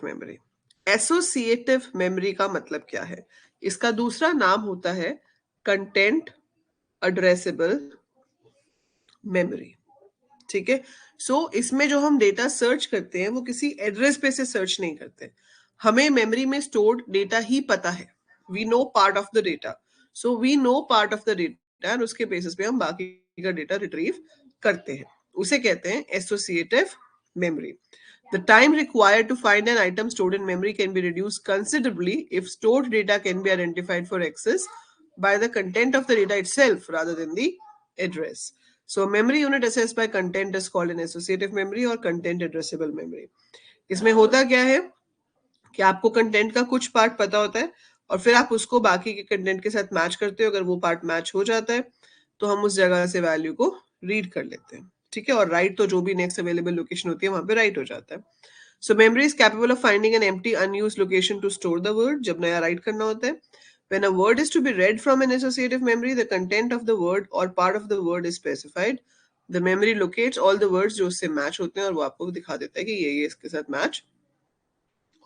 Memory. Associative memory का मतलब क्या है? इसका दूसरा नाम होता है कंटेंट एड्रेसेबल मेमोरी। ठीक है, सो इसमें जो हम डेटा सर्च करते हैं वो किसी एड्रेस पे से सर्च नहीं करते। हमें मेमोरी में स्टोर्ड डेटा ही पता है। We know part of the data, so we know part of the data और उसके बेसिस पे हम बाकी का डेटा रिट्रीव करते हैं। उसे कहते हैं associative memory. The time required to find an item stored in memory can be reduced considerably if stored data can be identified for access by the content of the data itself rather than the address. So memory unit assessed by content is called an associative memory or content addressable memory. इसमें होता क्या है कि आपको content का कुछ part पता होता है और फिर आप उसको बाकी के कंटेंट के साथ मैच करते हो। अगर वो पार्ट मैच हो जाता है तो हम उस जगह से वैल्यू को रीड कर लेते हैं। ठीक है, और राइट तो जो भी नेक्स्ट अवेलेबल लोकेशन होती है वहां पे राइट हो जाता है। So memory is capable of finding an empty unused location to store the word. जब नया राइट करना होता है, when a word is to be read from an associative memory, the content of the word or part of the word is specified. The memory locates all the words जो उससे match होते हैं और वो आपको दिखा देता है कि ये इसके साथ मैच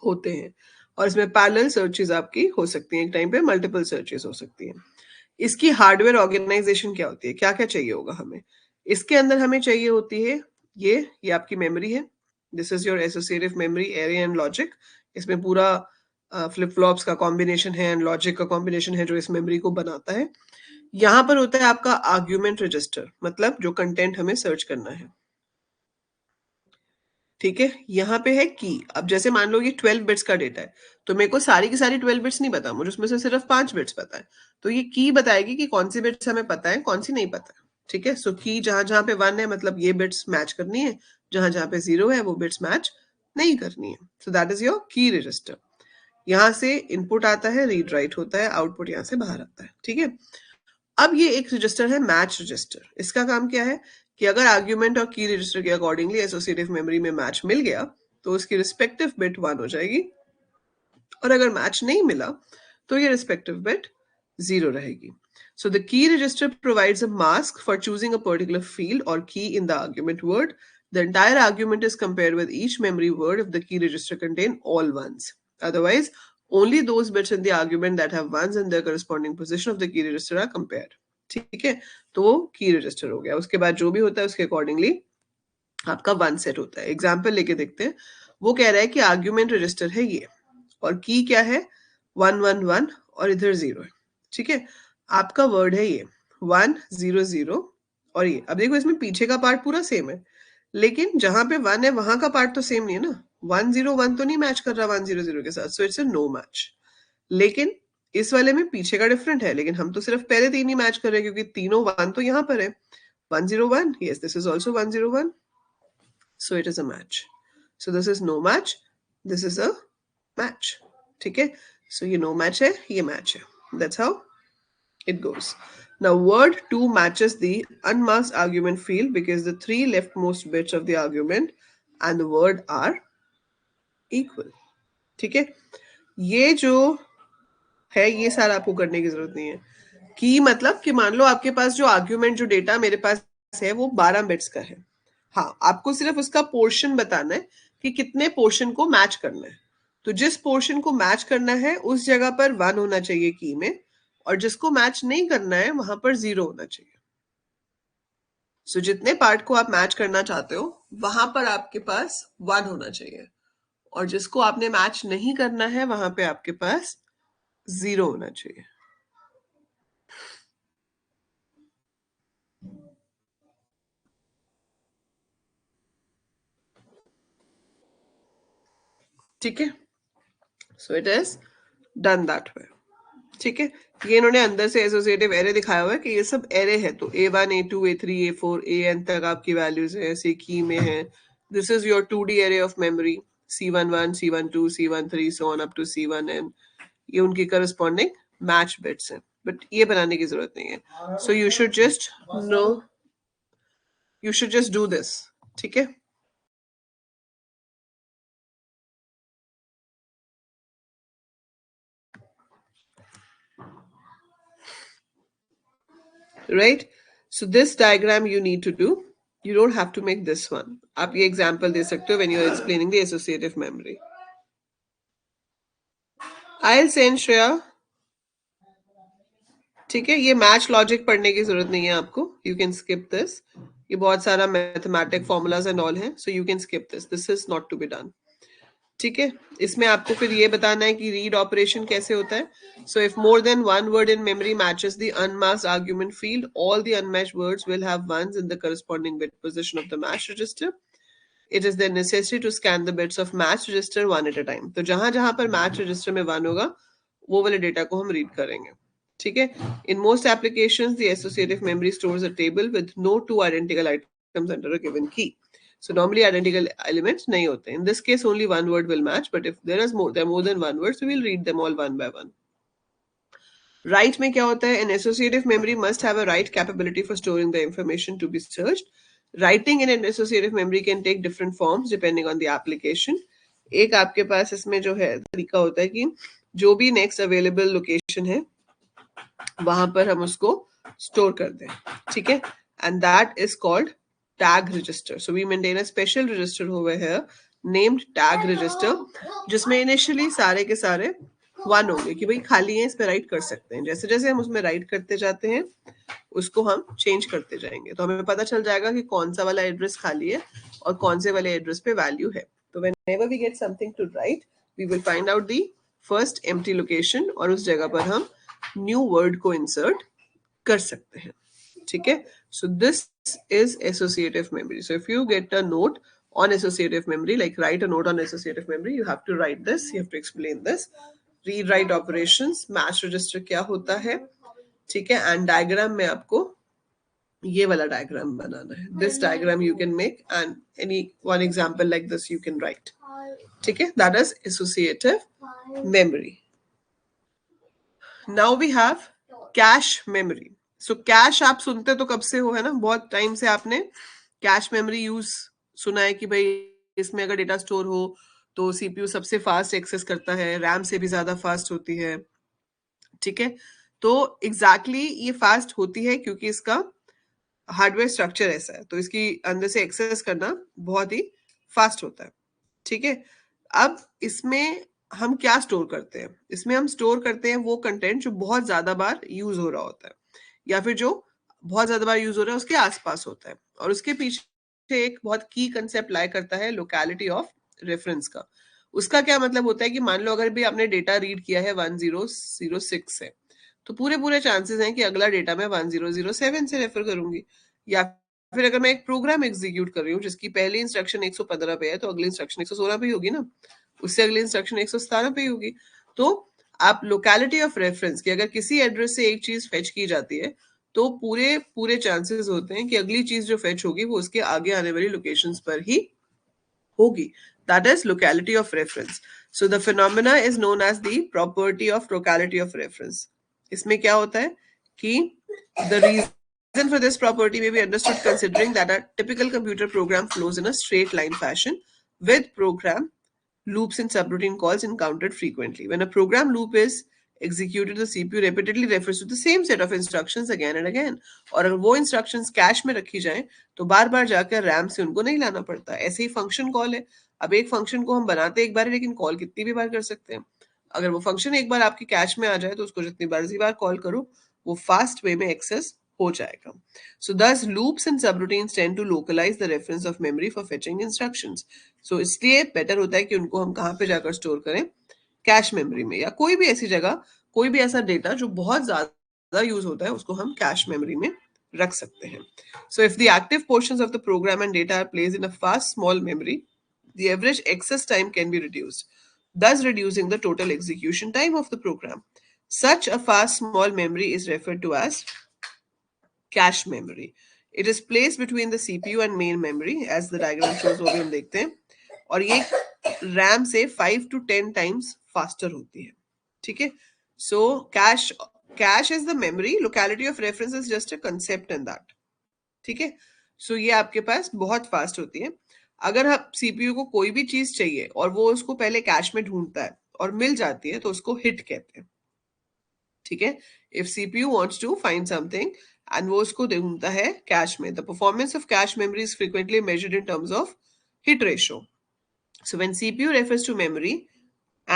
होते हैं। और इसमें पैरेलल सर्चेस आपकी हो सकती हैं, एक टाइम पे मल्टीपल सर्चेस हो सकती हैं। इसकी हार्डवेयर ऑर्गेनाइजेशन क्या होती है, क्या क्या चाहिए होगा हमें? इसके अंदर हमें चाहिए होती है ये आपकी मेमोरी है। This is your associative memory, array and logic. इसमें पूरा फ्लिप फ्लॉप्स का कॉम्बिनेशन है एंड लॉजिक का कॉम्बिनेशन है जो इस मेमोरी को बनाता है। यहाँ पर होता है आपका आर्ग्यूमेंट रजिस्टर, मतलब जो कंटेंट हमें सर्च करना है। ठीक है, यहाँ पे है की। अब जैसे मान लो ये 12 बिट्स का डेटा है, तो मेरे को सारी की सारी 12 बिट्स नहीं पता, मुझे उसमें से सिर्फ 5 बिट्स पता है। तो ये की बताएगी कि कौन सी बिट्स हमें पता है, कौन सी नहीं पता है। ठीक है, सो की जहां जहां पे 1 है मतलब ये बिट्स मैच करनी है, जहां जहां पे 0 है वो बिट्स मैच नहीं करनी है। सो दैट इज योर की रजिस्टर। यहाँ से इनपुट आता है, रीड राइट होता है, आउटपुट यहाँ से बाहर आता है। ठीक है, अब ये एक रजिस्टर है मैच रजिस्टर। इसका काम क्या है कि अगर आर्ग्यूमेंट और की रजिस्टर के अकॉर्डिंगली एसोसिएटिव मेमोरी में मैच मिल गया तो उसकी रिस्पेक्टिव बिट 1 हो जाएगी, और अगर मैच नहीं मिला तो ये रिस्पेक्टिव बिट 0 रहेगी। So the key register provides a mask for choosing a particular field or key in the argument word. The entire argument is compared with each memory word if the key register contain all ones. Otherwise, only those bits in the argument that have ones in their corresponding position of the key register are compared. ठीक है, तो वो की register हो गया। उसके बाद जो भी होता है उसके अकॉर्डिंगली आपका वन सेट होता है। एग्जाम्पल लेके देखते हैं। वो कह रहा है कि आर्ग्यूमेंट रजिस्टर है ये और की क्या है 111 और इधर 0 है। ठीक है, आपका वर्ड है ये 100 और ये। अब देखो इसमें पीछे का पार्ट पूरा सेम है, लेकिन जहां पे 1 है वहां का पार्ट तो सेम नहीं है ना। 101 तो नहीं मैच कर रहा 100 के साथ, so it's a no match. लेकिन इस वाले में पीछे का डिफरेंट है, लेकिन हम तो सिर्फ पहले तीन ही मैच कर रहे हैं क्योंकि तीनों 1 तो यहाँ पर है। 101, yes, this is also 101. So it is a match. So this is no match, this is a match. ठीक है, so ये no match है, ये match है. That's how it goes. Now word 2 matches the unmasked argument field because the 3 leftmost bits of the argument and the word are equal. ठीक है, ये जो है ये सारा आपको करने की जरूरत नहीं है। की मतलब कि मान लो आपके पास जो आर्ग्यूमेंट जो डेटा मेरे पास है वो 12 बिट्स का है। हाँ, आपको सिर्फ उसका पोर्शन बताना है कि कितने पोर्शन को मैच करना है। तो जिस पोर्शन को मैच करना है उस जगह पर 1 होना चाहिए की में, और जिसको मैच नहीं करना है वहां पर 0 होना चाहिए। सो जितने पार्ट को आप मैच करना चाहते हो वहां पर आपके पास 1 होना चाहिए, और जिसको आपने मैच नहीं करना है वहां पे आपके पास 0 होना चाहिए। ठीक है, so it is done that way. ठीक है, ये इन्होंने अंदर से एसोसिएटिव एरे दिखाया हुआ है कि ये सब एरे है, तो A1 A2 A3 A4 AN तक आपकी वैल्यूज है, ऐसे की में है। This is your 2D array of memory, C11 C12 C13 so on up to C1N। ये उनकी करस्पॉन्डिंग मैच बिट्स हैं, बट ये बनाने की जरूरत नहीं है। So you should just know, you should just do this. ठीक है, right? So this diagram you need to do. You don't have to make this one. आप ये example दे सकते हो when you are explaining the associative memory. I send Shreya. ठीक है, ये match logic पढ़ने की जरूरत नहीं है आपको, यू कैन स्किप दिस। ये बहुत सारा मैथमेटिक फॉर्मूलाज एंड ऑल है, so you can skip this, this is not to be done. ठीक है, इसमें आपको फिर ये बताना है कि रीड ऑपरेशन कैसे होता है। So if more than one word in memory matches the unmasked argument field, all the unmatched words will have ones in the corresponding bit position of the match register. It is the necessary to scan the bits of match register one at a time. तो जहां जहां पर match register में one होगा वो वाले data को हम रीड करेंगे। ठीक है, in most applications the associative memory stores a table with no two identical items under a given key. So normally identical elements nahi hote. In this case, only one word will match. But if there are more than one word, so we'll read them all one by one. Write में क्या होता है? An associative memory must have a write capability for storing the information to be searched. Writing in an associative memory can take different forms depending on the application. एक आपके पास इसमें जो है तरीका होता है कि जो भी next available location है वहां पर हम उसको स्टोर कर दें। ठीक है, and that is called tag register. So we maintain a special register over here named tag register, जिसमें initially सारे के सारे वन होंगे कि भाई खाली है, इस पे राइट कर सकते हैं। जैसे जैसे हम उसमें राइट करते जाते हैं उसको हम चेंज करते जाएंगे, तो हमें पता चल जाएगा कि कौन सा वाला एड्रेस खाली है और कौन से वाले एड्रेस पे वैल्यू है। तो whenever we get something to write, we will find out the first empty location और उस जगह पर हम न्यू वर्ड को इंसर्ट कर सकते हैं। ठीक है, so this is associative memory. So if you get a note on associative memory, like write a note on associative memory, you have to write this, you have to explain this, read write operations, match register क्या होता है। ठीक है, and diagram में आपको ये वाला diagram बनाना है। This diagram you can make and any one example like this you can write. ठीक है, that is associative memory. Now we have cache memory. So cache आप सुनते तो कब से हो, है ना, बहुत टाइम से आपने कैश मेमोरी यूज सुना है कि भाई इसमें अगर डेटा स्टोर हो तो सीपीयू सबसे फास्ट एक्सेस करता है, रैम से भी ज्यादा फास्ट होती है। ठीक है, तो एग्जैक्टली ये फास्ट होती है क्योंकि इसका हार्डवेयर स्ट्रक्चर ऐसा है, तो इसकी अंदर से एक्सेस करना बहुत ही फास्ट होता है। ठीक है, अब इसमें हम क्या स्टोर करते हैं? इसमें हम स्टोर करते हैं वो कंटेंट जो बहुत ज्यादा बार यूज हो रहा होता है या फिर जो बहुत ज्यादा बार यूज हो रहा है उसके आसपास होता है, और उसके पीछे एक बहुत की कंसेप्ट लाया करता है लोकेलिटी ऑफ रेफरेंस का। उसका क्या मतलब होता है कि मान लो अगर भी आपने डेटा रीड किया है 1006 से, तो पूरे पूरे चांसेस हैं कि अगला डेटा मैं 1007 से रेफर करूंगी। या फिर अगर मैं एक प्रोग्राम एग्जीक्यूट कर रही हूँ जिसकी पहली इंस्ट्रक्शन 115 पे है तो अगली इंस्ट्रक्शन 116 पे ही होगी ना, उससे अगली इंस्ट्रक्शन 117 पे ही होगी। तो आप लोकेलिटी ऑफ रेफरेंस की अगर किसी एड्रेस से एक चीज फेच की जाती है तो पूरे पूरे चांसेस होते हैं कि अगली चीज जो फेच होगी वो उसके आगे आने वाली लोकेशंस पर ही होगी। That is locality of reference. So the phenomena is known as the property of locality of reference. इसमें क्या होता है कि the reason for this property may be understood considering that a typical computer program flows in a straight line fashion with program loops and subroutine calls encountered frequently. When a program loop is executed, the CPU repeatedly refers to the same set of instructions again and again. और अगर वो instructions cash में रखी जाएं तो बार बार जाकर RAM से उनको नहीं लाना पड़ता। ऐसे ही फंक्शन कॉल है, अब एक फंक्शन को हम बनाते एक बार है लेकिन कॉल कितनी भी बार कर सकते हैं। अगर वो फंक्शन एक बार आपकी कैश में आ जाए तो उसको जितनी बार कॉल करो वो फास्ट वे में एक्सेस हो जाएगा। So thus loops and subroutines tend to localize the reference of memory for fetching instructions. So इसलिए बेटर होता है कि उनको हम कहाँ पे जाकर स्टोर करें, कैश मेमोरी में, या कोई भी ऐसी जगह, कोई भी ऐसा डेटा जो बहुत ज्यादा यूज होता है उसको हम कैश मेमोरी में रख सकते हैं। So if the active portions of the program and data are placed in a fast small memory, the average access time can be reduced, thus reducing the total execution time of the program. Such a fast small memory is referred to as cache memory. It is placed between the CPU and main memory as the diagram shows, वो भी हम देखते हैं, और ये RAM से 5 to 10 times faster होती है। ठीक है, so cache is the memory, locality of reference is just a concept in that. ठीक है, so ये आपके पास बहुत फास्ट होती है। अगर आप सीपीयू को कोई भी चीज चाहिए और वो उसको पहले कैश में ढूंढता है और मिल जाती है तो उसको हिट कहते हैं। ठीक है, if CPU wants to find something and वो उसको ढूंढता है कैश में, the performance of cache memory is frequently measured in terms of hit ratio. So when CPU refers to memory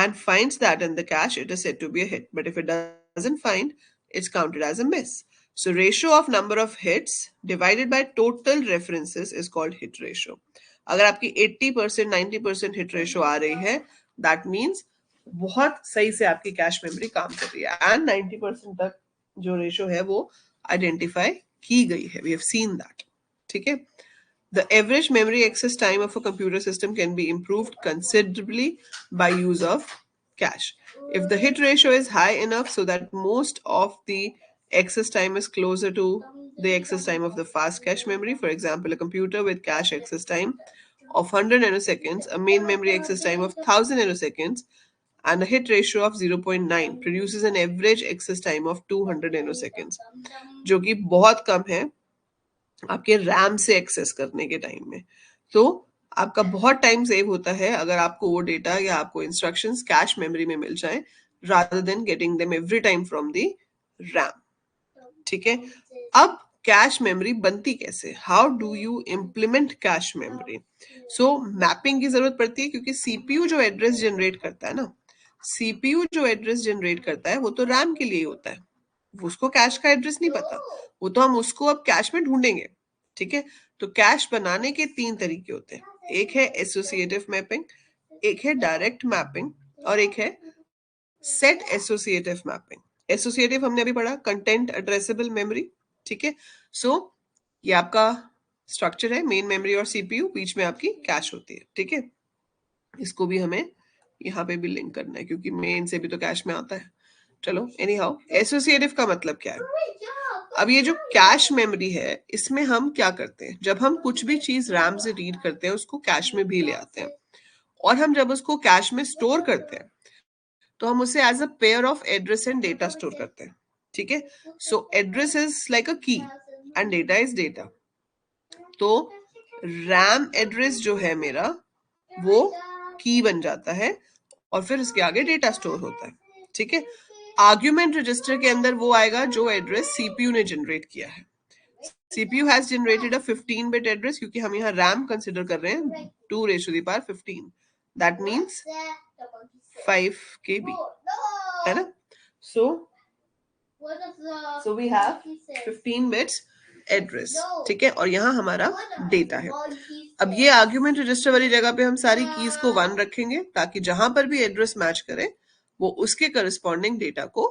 and finds that in the cache, it is said to be a hit. But if it doesn't find, it's counted as a miss. So ratio of number of hits divided by total references is called hit ratio. अगर आपकी 80% 90% hit ratio आ रही है, that means बहुत सही से आपकी cache memory काम कर रही है, एंड 90% तक जो रेशो है वो आइडेंटिफाई की गई है. We have seen that. ठीक है. The average memory access time of a computer system can be improved considerably by use of cache. If the hit ratio is high enough so that most of the access time is closer to the access time of the fast cache memory, for example, a computer with cache access time of 100 nanoseconds, a main memory access time of 1000 nanoseconds, and a hit ratio of 0.9 produces an average access time of 200 nanoseconds, जो कि बहुत कम है आपके RAM से access करने के time में. तो आपका बहुत टाइम सेव होता है अगर आपको वो डेटा या आपको इंस्ट्रक्शंस कैश मेमोरी में मिल जाए, rather than getting them every time from the RAM. ठीक है. अब कैश मेमोरी बनती कैसे? How do you implement cache memory? So mapping की जरूरत पड़ती है, क्योंकि सीपीयू जो एड्रेस जनरेट करता है ना, सीपीयू जो एड्रेस जनरेट करता है वो तो रैम के लिए ही होता है, उसको कैश का एड्रेस नहीं पता, वो तो हम उसको अब कैश में ढूंढेंगे. ठीक है. तो कैश बनाने के 3 तरीके होते हैं. एक है एसोसिएटिव मैपिंग, एक है डायरेक्ट मैपिंग, और एक है सेट एसोसिएटिव मैपिंग. एसोसिएटिव हमने अभी पढ़ा, कंटेंट एड्रेसेबल मेमोरी. ठीक है. सो ये आपका स्ट्रक्चर है, मेन मेमोरी और सीपीयू, बीच में आपकी कैश होती है. ठीक है. इसको भी हमें यहाँ पे भी लिंक करना है, क्योंकि मेन से भी तो कैश में आता है. चलो, एनी हाउ, एसोसिएटिव का मतलब क्या है? अब ये जो कैश मेमोरी है, इसमें हम क्या करते हैं, जब हम कुछ भी चीज रैम से रीड करते हैं उसको कैश में भी ले आते हैं, और हम जब उसको कैश में स्टोर करते हैं तो हम उसे as a pair of address and data store करते हैं. ठीक है. So address is like a key and data is data. तो रैम एड्रेस जो है मेरा, वो की बन जाता है, और फिर उसके आगे डेटा स्टोर होता है. ठीक है. आर्ग्यूमेंट रजिस्टर के अंदर वो आएगा जो एड्रेस सीपीयू ने जनरेट किया है. CPU has generated a 15-bit address, क्योंकि हम यहाँ रैम कंसिडर कर रहे हैं 2⁻15. दैट मीन्स 5 KB, है ना. So we have 15 bits address. ठीक है. और यहाँ हमारा डेटा है. अब ये आर्ग्यूमेंट रजिस्टर वाली जगह पे हम सारी कीज को 1 रखेंगे, ताकि जहां पर भी एड्रेस मैच करे वो उसके करस्पॉन्डिंग डेटा को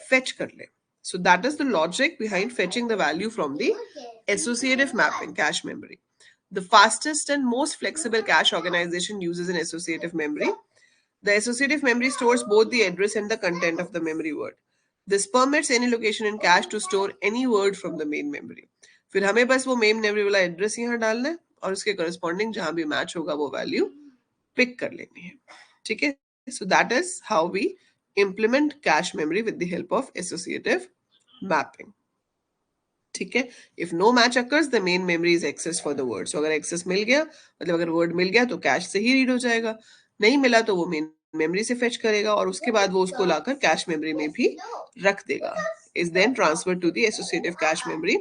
फेच कर ले. So that is the logic behind fetching the value from the associative mapping cache memory. The fastest and most flexible cache organization uses an associative memory. The associative memory stores both the address and the content of the memory word. This permits any location in cache to store any word from the main memory. फिर हमें बस वो main memory वाला address यहाँ डालना है, और उसके करस्पॉन्डिंग जहां भी मैच होगा वो वैल्यू पिक कर लेनी है. ठीक है. So that is how we implement cache memory with the help of associative mapping. ठीक है. If no match occurs, the main memory is accessed for the word. So अगर access मिल गया, मतलब अगर word मिल गया तो कैश से ही रीड हो जाएगा, नहीं मिला तो वो मेन मेमोरी से फेच करेगा, और उसके बाद वो उसको लाकर कैश मेमोरी में भी रख देगा. Is then transferred to the associative cache memory.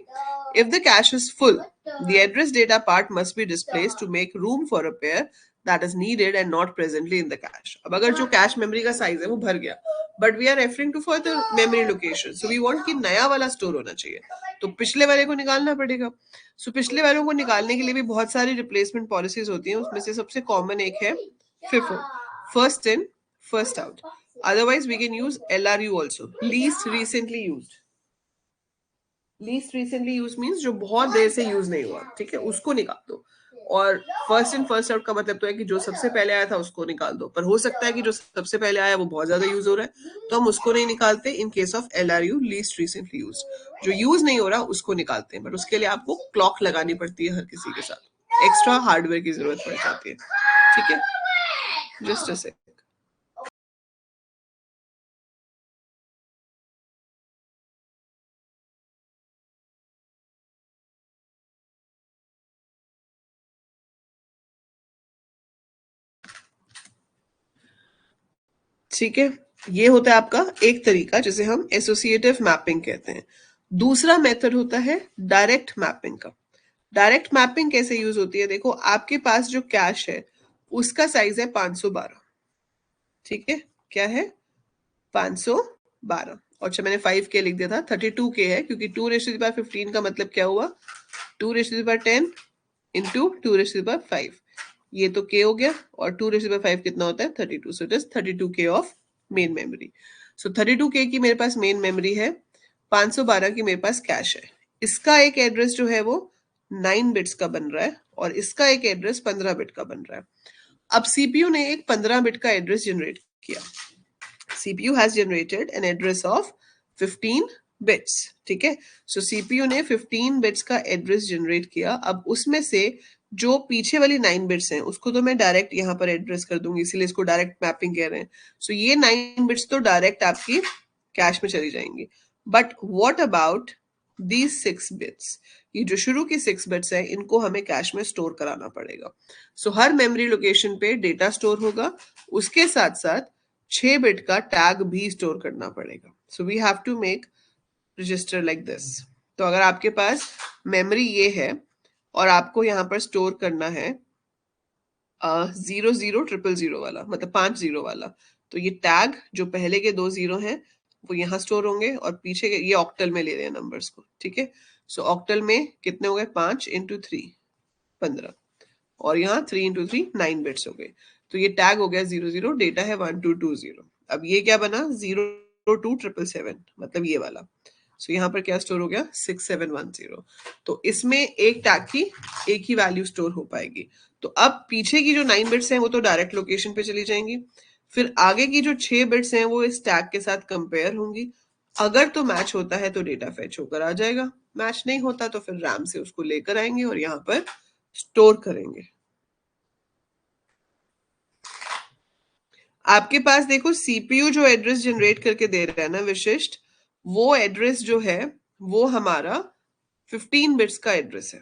If the cache is full, the address data part must be displaced to make room for a pair that is needed and not presently in the cache. अब अगर जो cache memory का size है वो भर गया, but we are referring to further memory location, so we want कि नया वाला स्टोर होना चाहिए, तो पिछले वाले को निकालना पड़ेगा. सो पिछले वालों को निकालने के लिए भी बहुत सारी रिप्लेसमेंट पॉलिसीज होती हैं. उसमें से सबसे कॉमन एक है FIFO, first in first out. Otherwise we can use LRU also, least recently used. Least recently use means जो बहुत देर से यूज नहीं हुआ. ठीक है. उसको निकाल दो. और फर्स्ट इन फर्स्ट आउट का मतलब तो है कि जो सबसे पहले आया था उसको निकाल दो, पर हो सकता है कि जो सबसे पहले आया वो बहुत ज्यादा यूज हो रहा है, तो हम उसको नहीं निकालते. In case of LRU, least recently use, जो यूज नहीं हो रहा उसको निकालते हैं, बट उसके लिए आपको क्लॉक लगानी पड़ती है हर किसी के साथ, एक्स्ट्रा हार्डवेयर की जरूरत पड़ जाती है. ठीक है. जस्ट अ सेक. ठीक है. ये होता है आपका एक तरीका जिसे हम एसोसिएटिव मैपिंग कहते हैं. दूसरा मेथड होता है डायरेक्ट मैपिंग का. डायरेक्ट मैपिंग कैसे यूज होती है? देखो, आपके पास जो कैश है उसका साइज है 512. ठीक है, क्या है 512। और अच्छा मैंने 5k लिख दिया था, 32k है, क्योंकि 2⁵15 का मतलब क्या हुआ 2⁻10 इंटू 2⁵5। ये तो k हो गया, और 2⁵5 कितना होता है 32, so it is 32k of main memory. So 32k की मेरे पास मेन मेमोरी है, 512 की मेरे पास कैश है। इसका एक एड्रेस जो है वो 9 बिट्स का बन रहा है, और इसका एक एड्रेस 15 बिट का बन रहा है। अब सीपीयू ने एक 15 बिट का एड्रेस जनरेट किया। CPU has generated an address of 15 bits, ठीक है। सो CPU ने 15 बिट्स का एड्रेस जनरेट किया। अब उसमें से जो पीछे वाली 9 बिट्स हैं उसको तो मैं डायरेक्ट यहाँ पर एड्रेस कर दूंगी, इसीलिए इसको डायरेक्ट मैपिंग कह रहे हैं। सो ये 9 बिट्स तो डायरेक्ट आपकी कैश में चली जाएंगी। But what about these 6 bits, ये जो शुरू की 6 बिट्स है इनको हमें कैश में स्टोर कराना पड़ेगा। सो हर मेमोरी लोकेशन पे डेटा स्टोर होगा, उसके साथ साथ 6 बिट का टैग भी स्टोर करना पड़ेगा। So we have to make register like this. तो अगर आपके पास मेमोरी ये है और आपको यहाँ पर स्टोर करना है 0 0 0 0 वाला, मतलब 5 0 वाला, तो ये टैग जो पहले के 2 0 हैं वो यहाँ स्टोर होंगे, और पीछे के ये ऑक्टल में ले रहे हैं नंबर्स को, ठीक है। सो ऑक्टल में कितने हो गए 5 × 3 15, और यहाँ 3 × 3 9 बिट्स हो गए। तो ये टैग हो गया 0 0, डेटा है 1 2 2 0। अब ये क्या बना 0 2 777, मतलब ये वाला। सो यहाँ पर क्या स्टोर हो गया 6710। तो इसमें एक टैग की एक ही वैल्यू स्टोर हो पाएगी। तो अब पीछे की जो 9 बिट्स हैं वो तो डायरेक्ट लोकेशन पे चली जाएंगी, फिर आगे की जो 6 बिट्स हैं वो इस टैग के साथ कंपेयर होंगी। अगर तो मैच होता है तो डेटा फेच होकर आ जाएगा, मैच नहीं होता तो फिर रैम से उसको लेकर आएंगे और यहाँ पर स्टोर करेंगे। आपके पास देखो सीपीयू जो एड्रेस जनरेट करके दे रहा है ना विशिष्ट, वो एड्रेस जो है वो हमारा 15 बिट्स का एड्रेस है।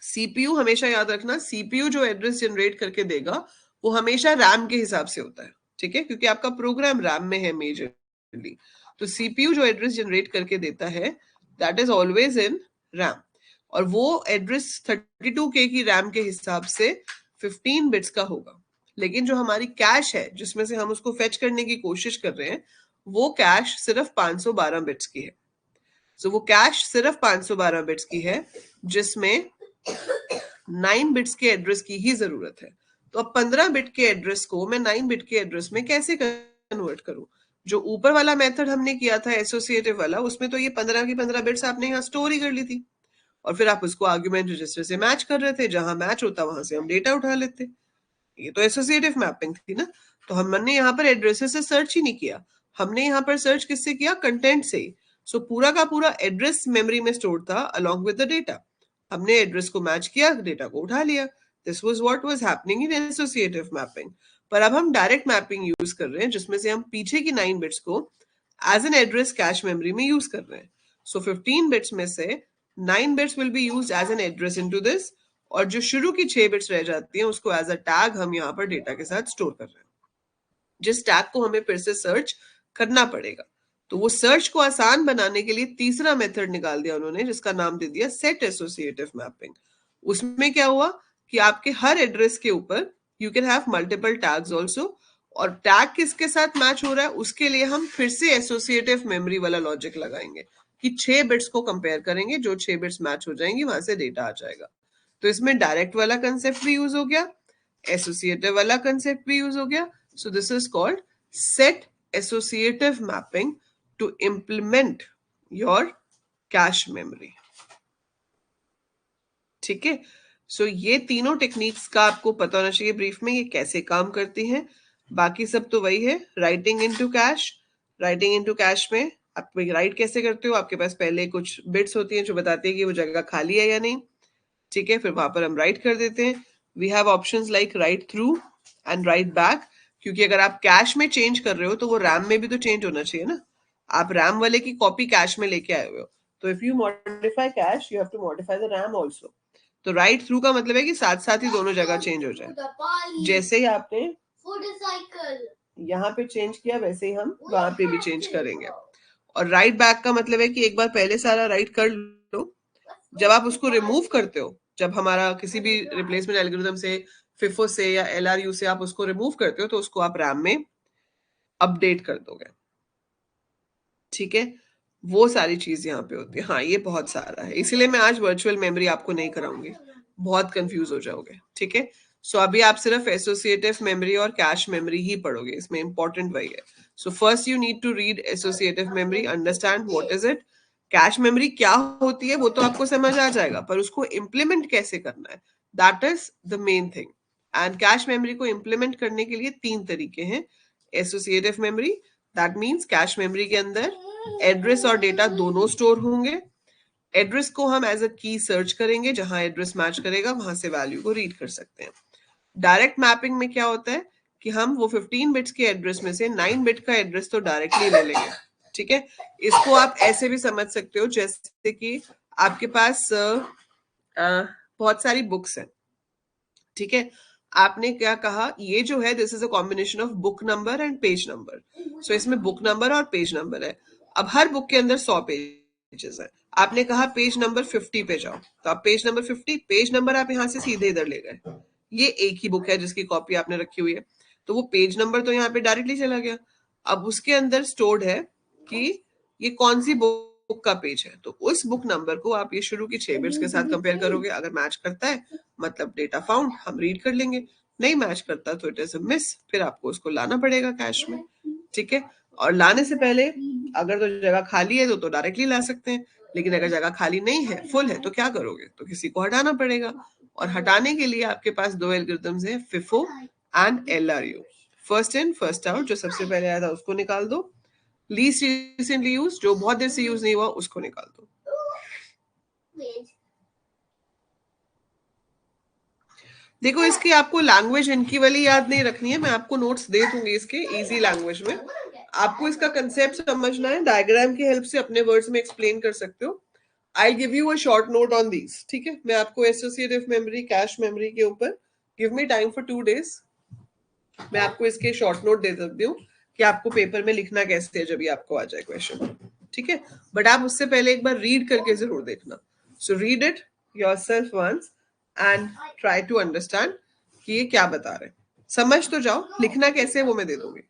सीपीयू हमेशा याद रखना, सीपीयू जो एड्रेस जनरेट करके देगा वो हमेशा रैम के हिसाब से होता है, ठीक है, क्योंकि आपका प्रोग्राम रैम में है मेजरली। तो सीपीयू जो एड्रेस जनरेट करके देता है that is always in RAM, और वो एड्रेस 32k की रैम के हिसाब से 15 बिट्स का होगा। लेकिन जो हमारी कैश है जिसमें से हम उसको फेच करने की कोशिश कर रहे हैं, वो कैश सिर्फ 512 बिट्स की है। सो वो कैश सिर्फ 512 बिट्स की है, जिसमें 9 बिट्स के एड्रेस की ही जरूरत है। तो अब 15 बिट के एड्रेस को मैं 9 बिट के एड्रेस में कैसे कन्वर्ट करूं? जो ऊपर वाला मेथड हमने किया था एसोसिएटिव वाला, उसमें तो ये 15 की 15 बिट्स आपने यहाँ स्टोर ही कर ली थी, और फिर आप उसको आर्ग्यूमेंट रजिस्टर से मैच कर रहे थे, जहां मैच होता वहां से हम डेटा उठा लेते। ये तो एसोसिएटिव मैपिंग थी ना। तो हमने यहाँ पर एड्रेसेस से सर्च ही नहीं किया, हमने यहाँ पर सर्च किससे किया, कंटेंट से ही। सो पूरा का पूरा एड्रेस मेमोरी में स्टोर था अलोंग विद द डेटा। हमने एड्रेस को मैच किया, डेटा को उठा लिया। This was what was happening in associative mapping. पर अब हम डायरेक्ट मैपिंग यूज कर रहे हैं, जिसमें से हम पीछे की 9 बिट्स को as an address cache memory में यूज कर रहे हैं। सो 15 बिट्स में से 9 bits will be used as an address into this, और जो शुरू की 6 बिट्स रह जाती हैं उसको एज अ टैग हम यहाँ पर डेटा के साथ स्टोर कर रहे हैं, जिस टैग को हमें फिर से सर्च करना पड़ेगा। तो वो सर्च को आसान बनाने के लिए तीसरा मेथड निकाल दिया उन्होंने, जिसका नाम दे दिया सेट एसोसिएटिव मैपिंग। उसमें क्या हुआ कि आपके हर एड्रेस के ऊपर you can have multiple tags also, और टैग किसके साथ मैच हो रहा है उसके लिए हम फिर से एसोसिएटिव मेमोरी वाला लॉजिक लगाएंगे कि 6 बिट्स को कंपेयर करेंगे, जो 6 बिट्स मैच हो जाएंगी वहां से डेटा आ जाएगा। तो इसमें डायरेक्ट वाला कंसेप्ट भी यूज हो गया, एसोसिएटिव वाला कंसेप्ट भी यूज हो गया। So this is called set associative mapping to implement your cache memory, ठीक है। सो ये तीनों टेक्निक्स का आपको पता होना चाहिए ब्रीफ में, ये कैसे काम करती हैं। बाकी सब तो वही है, writing into cash. Writing into cash में आप राइट कैसे करते हो, आपके पास पहले कुछ बिट्स होती हैं जो बताती है कि वो जगह खाली है या नहीं, ठीक है, फिर वहां पर हम राइट कर देते हैं। We have options like write through and write back, क्योंकि अगर आप कैश में चेंज कर रहे हो तो वो रैम में भी तो चेंज होना चाहिए ना। आप रैम वाले की कॉपी कैश में लेके आए हुए हो, तो if you modify cache you have to modify the RAM also. तो राइट थ्रू का मतलब है कि साथ साथ ही दोनों जगह चेंज हो जाए। जैसे ही आपने यहाँ पे चेंज किया वैसे ही हम वहां पे भी चेंज करेंगे। और राइट बैक का मतलब है कि एक बार पहले सारा राइट कर लो, जब आप उसको रिमूव करते हो, जब हमारा किसी भी रिप्लेसमेंट एल्गोरिथम से FIFO से या LRU से आप उसको रिमूव करते हो तो उसको आप रैम में अपडेट कर दोगे, ठीक है। वो सारी चीज यहाँ पे होती है। हाँ, ये बहुत सारा है, इसीलिए मैं आज वर्चुअल मेमोरी आपको नहीं कराऊंगी, बहुत कंफ्यूज हो जाओगे, ठीक है। सो अभी आप सिर्फ एसोसिएटिव मेमोरी और कैश मेमोरी ही पढ़ोगे, इसमें इंपॉर्टेंट वही है। So first you need to read associative memory, understand what is it. Cache memory क्या होती है वो तो आपको समझ आ जाएगा, पर उसको इम्प्लीमेंट कैसे करना है, that is the main thing. And cache memory को इम्प्लीमेंट करने के लिए 3 तरीके हैं। Associative memory, that means cache memory के अंदर एड्रेस और डेटा दोनों स्टोर होंगे। एड्रेस को हम एज अ की सर्च करेंगे, जहां एड्रेस मैच करेगा वहां से वैल्यू को रीड कर सकते हैं। डायरेक्ट मैपिंग में क्या होता है कि हम वो 15 बिट्स के एड्रेस में से 9 बिट का एड्रेस तो डायरेक्टली ले लेंगे, ठीक है। इसको आप ऐसे भी समझ सकते हो जैसे कि आपके पास बहुत सारी बुक्स हैं, ठीक है। आपने क्या कहा, ये जो है this is a combination of book number and page number. So इसमें बुक नंबर और पेज नंबर है। अब हर बुक के अंदर 100 पेजेस है। आपने कहा पेज नंबर 50 पे जाओ, तो आप पेज नंबर 50, पेज नंबर आप यहाँ से सीधे इधर ले गए। ये एक ही बुक है जिसकी कॉपी आपने रखी हुई है, तो वो पेज नंबर तो यहाँ पे डायरेक्टली चला गया। अब उसके अंदर स्टोर्ड है कि ये कौन सी बुक का पेज है, तो उस बुक नंबर को आप ये शुरू की 6 बिट्स के साथ कंपेयर करोगे। अगर मैच करता है मतलब डेटा फाउंड, हम रीड कर लेंगे। नहीं मैच करता तो इट इज अ मिस, फिर आपको उसको लाना पड़ेगा कैश में, ठीक है। और लाने से पहले अगर तो जगह खाली है तो डायरेक्टली ला सकते हैं, लेकिन अगर जगह खाली नहीं है, फुल है, तो क्या करोगे, तो किसी को हटाना पड़ेगा। और हटाने के लिए आपके पास 2 एल्गोरिथम्स हैं, FIFO and LRU। First in first out, जो सबसे पहले आया था उसको निकाल दो। लीस्ट रिसेंटली यूज, जो बहुत देर से यूज नहीं हुआ उसको निकाल दो। देखो इसकी आपको लैंग्वेज इनकी वाली याद नहीं रखनी है, मैं आपको नोट्स दे दूंगी इसके इजी लैंग्वेज में। आपको इसका कंसेप्ट समझना है, डायग्राम की हेल्प से अपने वर्ड्स में एक्सप्लेन कर सकते हो। I give you a short note on these, ठीक है। मैं आपको एसोसिएटिव मेमोरी, कैश मेमोरी के ऊपर give me time for 2 days, मैं आपको इसके शॉर्ट नोट दे सकती हूँ कि आपको पेपर में लिखना कैसे है जब ये आपको आ जाए क्वेश्चन, ठीक है। बट आप उससे पहले एक बार रीड करके जरूर देखना। So read it yourself once and try to understand कि ये क्या बता रहे हैं। समझ तो जाओ, लिखना कैसे है वो मैं दे दूंगी।